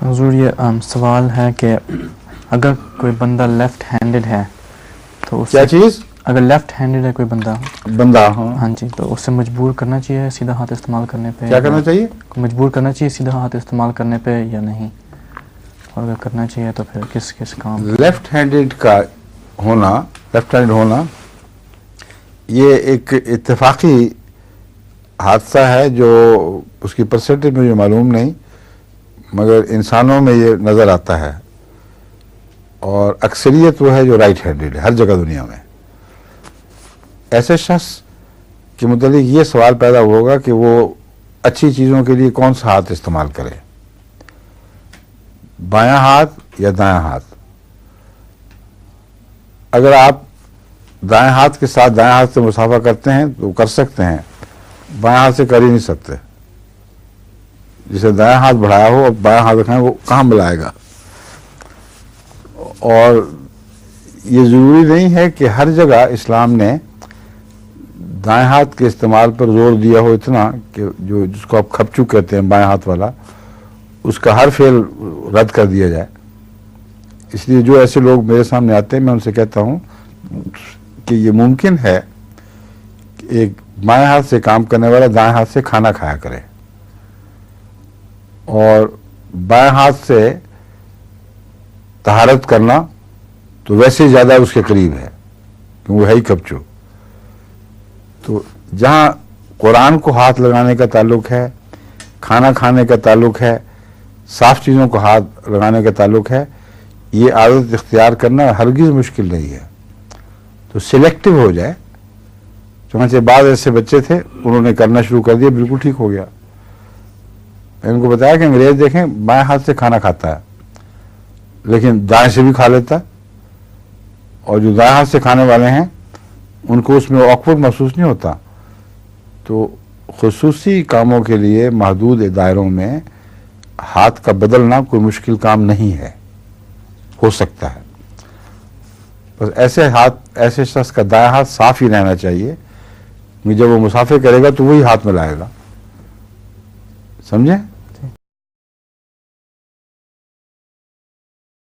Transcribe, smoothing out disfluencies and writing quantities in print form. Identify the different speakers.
Speaker 1: हुजूर ये सवाल है कि अगर कोई बंदा लेफ्ट हैंडेड है तो उसे
Speaker 2: क्या चीज?
Speaker 1: अगर लेफ्ट हैंडेड है कोई बंदा
Speaker 2: हाँ
Speaker 1: जी, तो उसे मजबूर करना चाहिए सीधा हाथ इस्तेमाल करने पे?
Speaker 2: क्या करना चाहिए?
Speaker 1: मजबूर करना चाहिए सीधा हाथ इस्तेमाल करने पे या नहीं? और अगर करना चाहिए तो फिर किस किस काम?
Speaker 2: लेफ्ट हैंडेड का होना, लेफ्ट हैंडेड होना ये एक इत्तेफाकी हादसा है जो उसकी परसेंटेज मुझे मालूम नहीं, मगर इंसानों में ये नज़र आता है और अक्सरियत वो है जो राइट हैंडेड है हर जगह दुनिया में। ऐसे शख्स के मुतालिक ये सवाल पैदा होगा कि वो अच्छी चीज़ों के लिए कौन सा हाथ इस्तेमाल करे, बायां हाथ या दायां हाथ। अगर आप दाएं हाथ के साथ दाएं हाथ से मुसाफा करते हैं तो कर सकते हैं, बाएं हाथ से कर ही नहीं सकते। जिसे दायां हाथ बढ़ाया हो और बायां हाथ रखें वो कहाँ मिलाएगा। और ये ज़रूरी नहीं है कि हर जगह इस्लाम ने दाएं हाथ के इस्तेमाल पर जोर दिया हो इतना कि जो जिसको आप खपचू कहते हैं बाएं हाथ वाला, उसका हर फेल रद्द कर दिया जाए। इसलिए जो ऐसे लोग मेरे सामने आते हैं मैं उनसे कहता हूँ कि ये मुमकिन है कि एक बाएं हाथ से काम करने वाला दाएं हाथ से खाना खाया करे और बाएं हाथ से तहारत करना तो वैसे ज़्यादा उसके करीब है क्योंकि वो है ही कपचू। तो जहाँ कुरान को हाथ लगाने का ताल्लुक है, खाना खाने का ताल्लुक है, साफ़ चीज़ों को हाथ लगाने का ताल्लुक है, ये आदत इख्तियार करना हरगिज़ मुश्किल नहीं है। तो सिलेक्टिव हो जाए। चुनांचे बाद ऐसे बच्चे थे उन्होंने करना शुरू कर दिया, बिल्कुल ठीक हो गया। मैंने उनको बताया कि अंग्रेज देखें बाएं हाथ से खाना खाता है लेकिन दाएं से भी खा लेता है, और जो दाएं हाथ से खाने वाले हैं उनको उसमें ऑकवर्ड महसूस नहीं होता। तो खुसूसी कामों के लिए महदूद दायरों में हाथ का बदलना कोई मुश्किल काम नहीं है, हो सकता है। बस ऐसे शख्स का दायां हाथ साफ ही रहना चाहिए कि जब वो मुसाफिर करेगा तो वही हाथ में लाएगा, समझे?